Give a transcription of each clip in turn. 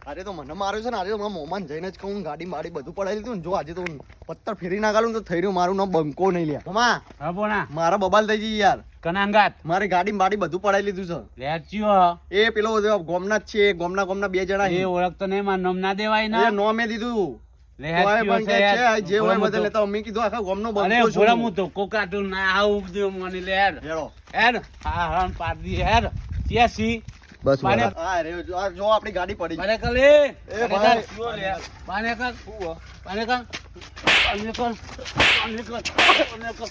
અરે તો મને માર્યો છે ને, અરે તો મોમાન જઈને જ કહું ગાડી માડી બધું પડાવી દીધું ને. જો આજે તો પત્તર ફેરી ના ગાલું તો થઈ રહ્યું મારું નામ બંકો નહીં લ્યા. મોમા હા બોના મારા બબાલ થઈ ગઈ યાર. કનાંગાત મારી ગાડી માડી બધું પડાવી લીધું છે. લેચ્યો એ પેલો ગોમના જ છે, ગોમના બે જણા એ ઓળખતો નહીં માર નામ ના દેવાય એ ના નોમે દીધું. લેચ્યો છે જે હોય બધે લેતા અમે કીધું આખા ગોમનો અરે બંકો છું. ભોળા હું તો કોકાટું ના આવું દે મને લે હેર હેડો. હેર હા હરણ પાડી હેર ચેસી બસ બાને- હા રે જો આપણી ગાડી પડી. બાને કર લે એ ભાઈ. બાને કર બાને કર બાને કર બાને કર બાને કર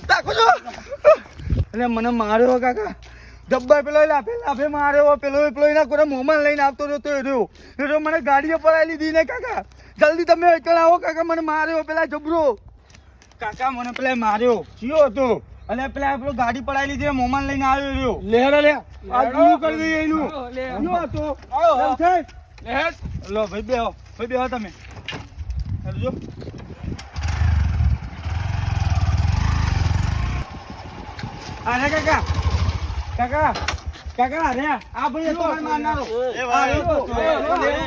તાકો છો. એટલે મને માર્યો કાકા ડબ્બા પેલો લાફે માર્યો પેલો એના કોઈ મોમાં લઈને આવતો રહ્યો તો એ રહ્યો મને ગાડીઓ પડાવી લીધી ને કાકા જલ્દી તમે એકલા આવો કાકા મને માર્યો પેલા જબરો કાકા મને પેલા માર્યો ચિયો હતો અને પેલો ગાડી પડાવી લીધી મોમાં લઈને આવ્યો રહ્યો લેહરો લે આ ગુરુ કરી દઈએ એનું નો હતો આવો લે લો ભાઈ બેહો તમે જો અરે કાકા અરે આ ભાઈ તો મારનારો એ ભાઈ.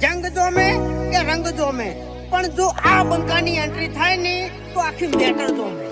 જંગ જોમે કે રંગ જોમે પણ જો આ બંકાની એન્ટ્રી થાય ને તો આખી મેટર જોમે